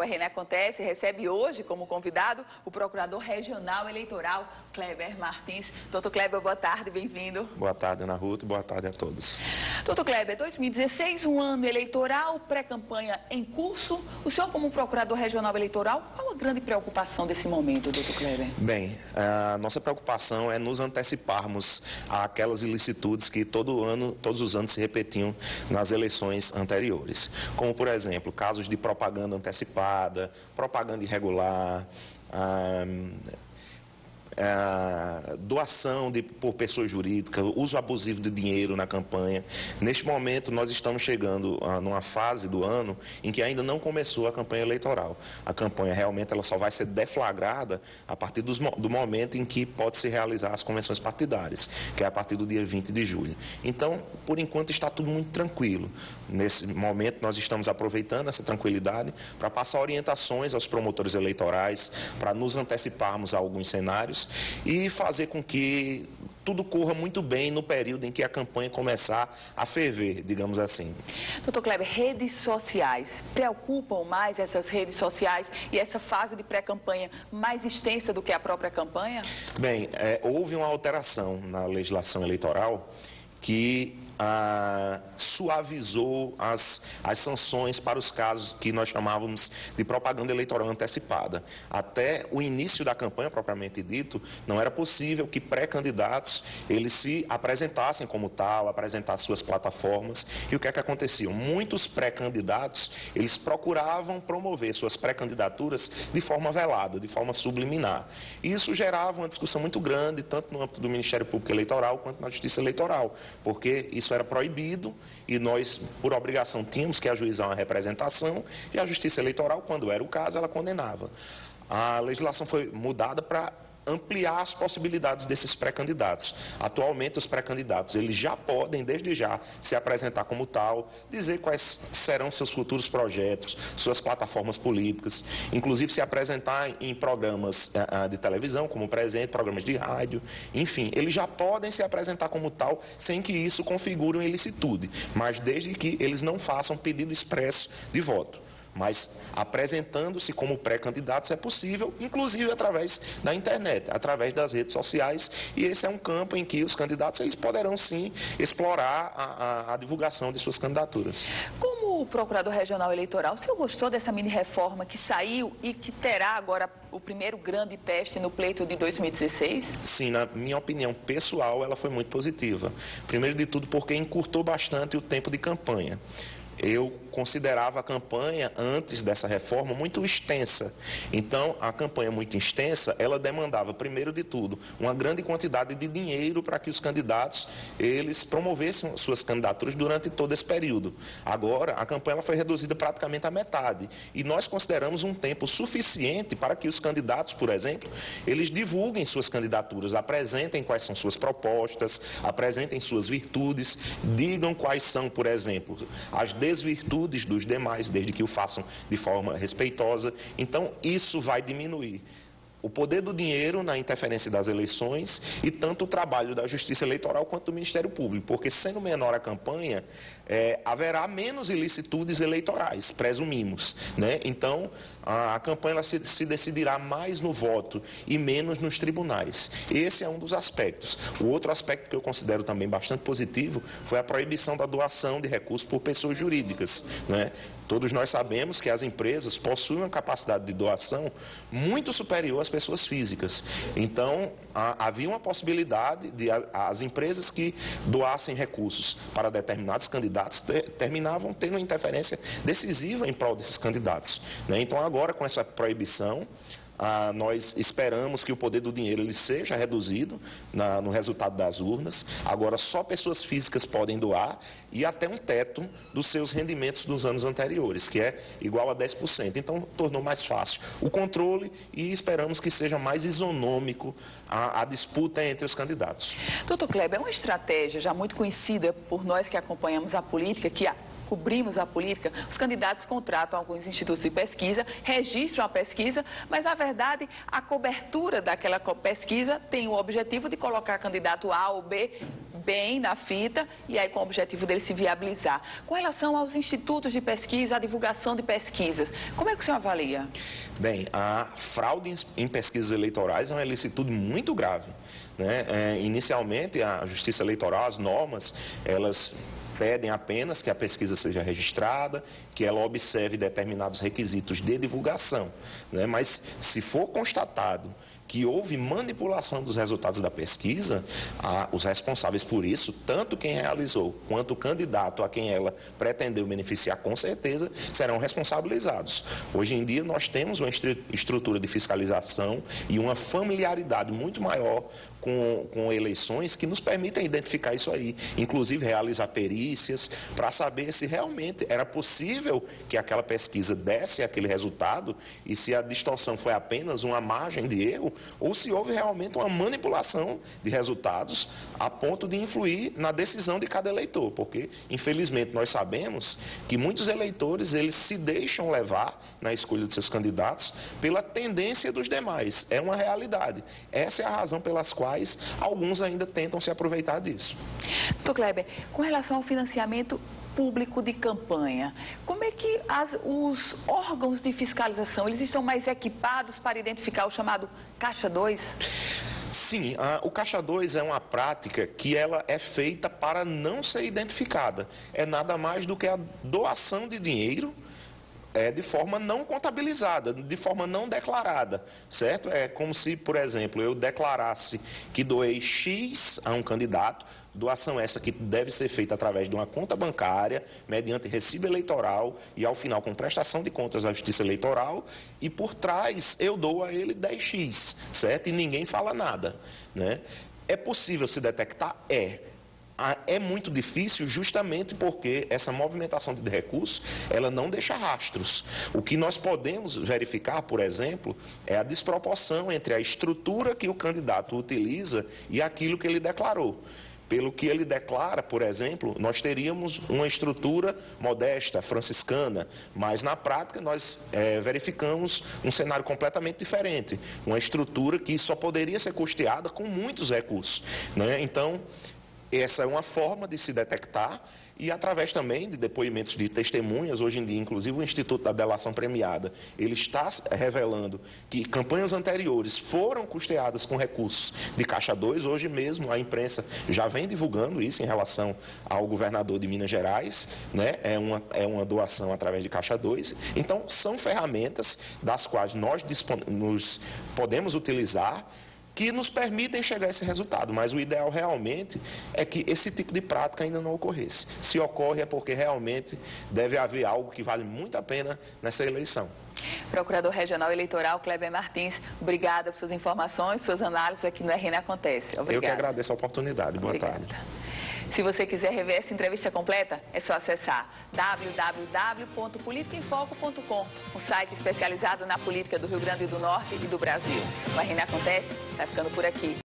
RN Acontece recebe hoje como convidado o Procurador Regional Eleitoral, Kleber Martins. Doutor Kleber, boa tarde, bem-vindo. Boa tarde, Ana Ruth, boa tarde a todos. Doutor Kleber, 2016, um ano eleitoral, pré-campanha em curso. O senhor, como Procurador Regional Eleitoral, qual a grande preocupação desse momento, doutor Kleber? Bem, a nossa preocupação é nos anteciparmos àquelas ilicitudes que todos os anos se repetiam nas eleições anteriores. Como, por exemplo, casos de propaganda antecipada, propaganda irregular, doação por pessoa jurídica, uso abusivo de dinheiro na campanha. Neste momento, nós estamos chegando numa fase do ano em que ainda não começou a campanha eleitoral. A campanha realmente ela só vai ser deflagrada a partir do momento em que pode se realizar as convenções partidárias, que é a partir do dia 20 de julho. Então, por enquanto, está tudo muito tranquilo. Nesse momento, nós estamos aproveitando essa tranquilidade para passar orientações aos promotores eleitorais, para nos anteciparmos a alguns cenários e fazer com que tudo corra muito bem no período em que a campanha começar a ferver, digamos assim. Doutor Kleber, redes sociais, preocupam mais essas redes sociais e essa fase de pré-campanha mais extensa do que a própria campanha? Bem, houve uma alteração na legislação eleitoral que suavizou as sanções para os casos que nós chamávamos de propaganda eleitoral antecipada. Até o início da campanha, propriamente dito, não era possível que pré-candidatos eles se apresentassem como tal, apresentassem suas plataformas. E o que é que acontecia? Muitos pré-candidatos, eles procuravam promover suas pré-candidaturas de forma velada, de forma subliminar. E isso gerava uma discussão muito grande, tanto no âmbito do Ministério Público Eleitoral quanto na Justiça Eleitoral, porque isso era proibido e nós, por obrigação, tínhamos que ajuizar uma representação e a Justiça Eleitoral, quando era o caso, ela condenava. A legislação foi mudada para ampliar as possibilidades desses pré-candidatos. Atualmente, os pré-candidatos, eles já podem, desde já, se apresentar como tal, dizer quais serão seus futuros projetos, suas plataformas políticas, inclusive se apresentar em programas de televisão, como presente, programas de rádio, enfim, eles já podem se apresentar como tal, sem que isso configure uma ilicitude, mas desde que eles não façam pedido expresso de voto. Mas apresentando-se como pré-candidatos é possível, inclusive através da internet, através das redes sociais, e esse é um campo em que os candidatos eles poderão sim explorar a divulgação de suas candidaturas. Como Procurador Regional Eleitoral, o senhor gostou dessa mini-reforma que saiu e que terá agora o primeiro grande teste no pleito de 2016? Sim, na minha opinião pessoal, ela foi muito positiva. Primeiro de tudo porque encurtou bastante o tempo de campanha. Eu considerava a campanha, antes dessa reforma, muito extensa. Então, a campanha muito extensa, ela demandava, primeiro de tudo, uma grande quantidade de dinheiro para que os candidatos, eles promovessem suas candidaturas durante todo esse período. Agora, a campanha ela foi reduzida praticamente à metade. E nós consideramos um tempo suficiente para que os candidatos, por exemplo, eles divulguem suas candidaturas, apresentem quais são suas propostas, apresentem suas virtudes, digam quais são, por exemplo, as desvirtudes dos demais, desde que o façam de forma respeitosa. Então, isso vai diminuir o poder do dinheiro na interferência das eleições e tanto o trabalho da Justiça Eleitoral quanto do Ministério Público, porque sendo menor a campanha, haverá menos ilicitudes eleitorais, presumimos, né? Então, a campanha ela se decidirá mais no voto e menos nos tribunais. Esse é um dos aspectos. O outro aspecto que eu considero também bastante positivo foi a proibição da doação de recursos por pessoas jurídicas, né? Todos nós sabemos que as empresas possuem uma capacidade de doação muito superior às pessoas físicas. Então, havia uma possibilidade de as empresas que doassem recursos para determinados candidatos terminavam tendo uma interferência decisiva em prol desses candidatos, né? Então, agora, com essa proibição, nós esperamos que o poder do dinheiro ele seja reduzido no resultado das urnas. Agora, só pessoas físicas podem doar e até um teto dos seus rendimentos dos anos anteriores, que é igual a 10%. Então, tornou mais fácil o controle e esperamos que seja mais isonômico a disputa entre os candidatos. Doutor Kleber, é uma estratégia já muito conhecida por nós que acompanhamos a política, que cobrimos a política, os candidatos contratam alguns institutos de pesquisa, registram a pesquisa, mas, na verdade, a cobertura daquela pesquisa tem o objetivo de colocar candidato A ou B bem na fita e aí com o objetivo dele se viabilizar. Com relação aos institutos de pesquisa, a divulgação de pesquisas, como é que o senhor avalia? Bem, a fraude em pesquisas eleitorais é uma ilicitude muito grave, né? Inicialmente, a Justiça Eleitoral, as normas, elas pedem apenas que a pesquisa seja registrada, que ela observe determinados requisitos de divulgação, né? Mas se for constatado que houve manipulação dos resultados da pesquisa, os responsáveis por isso, tanto quem realizou quanto o candidato a quem ela pretendeu beneficiar, com certeza, serão responsabilizados. Hoje em dia, nós temos uma estrutura de fiscalização e uma familiaridade muito maior com eleições que nos permitem identificar isso aí, inclusive realizar perícias para saber se realmente era possível que aquela pesquisa desse aquele resultado e se a distorção foi apenas uma margem de erro ou se houve realmente uma manipulação de resultados a ponto de influir na decisão de cada eleitor, porque, infelizmente, nós sabemos que muitos eleitores, eles se deixam levar na escolha de seus candidatos pela tendência dos demais. É uma realidade. Essa é a razão pelas quais alguns ainda tentam se aproveitar disso. Doutor Kleber, com relação ao financiamento público de campanha, como é que os órgãos de fiscalização, eles estão mais equipados para identificar o chamado Caixa 2? Sim, o Caixa 2 é uma prática que ela é feita para não ser identificada. É nada mais do que a doação de dinheiro de forma não contabilizada, de forma não declarada, certo? É como se, por exemplo, eu declarasse que doei X a um candidato, doação essa que deve ser feita através de uma conta bancária, mediante recibo eleitoral e, ao final, com prestação de contas à Justiça Eleitoral, e por trás eu dou a ele 10x, certo? E ninguém fala nada, né? É possível se detectar? É muito difícil justamente porque essa movimentação de recursos, ela não deixa rastros. O que nós podemos verificar, por exemplo, é a desproporção entre a estrutura que o candidato utiliza e aquilo que ele declarou. Pelo que ele declara, por exemplo, nós teríamos uma estrutura modesta, franciscana, mas na prática nós verificamos um cenário completamente diferente. Uma estrutura que só poderia ser custeada com muitos recursos, né? Então, essa é uma forma de se detectar e através também de depoimentos de testemunhas. Hoje em dia, inclusive, o Instituto da Delação Premiada, ele está revelando que campanhas anteriores foram custeadas com recursos de Caixa 2. Hoje mesmo a imprensa já vem divulgando isso em relação ao governador de Minas Gerais, né? É uma doação através de Caixa 2. Então, são ferramentas das quais nós podemos utilizar que nos permitem chegar a esse resultado, mas o ideal realmente é que esse tipo de prática ainda não ocorresse. Se ocorre é porque realmente deve haver algo que vale muito a pena nessa eleição. Procurador Regional Eleitoral Kleber Martins, obrigada por suas informações, suas análises aqui no RN Acontece. Obrigada. Eu que agradeço a oportunidade. Boa tarde. Se você quiser rever essa entrevista completa, é só acessar www.politicaemfoco.com, um site especializado na política do Rio Grande do Norte e do Brasil. O RN Acontece vai ficando por aqui.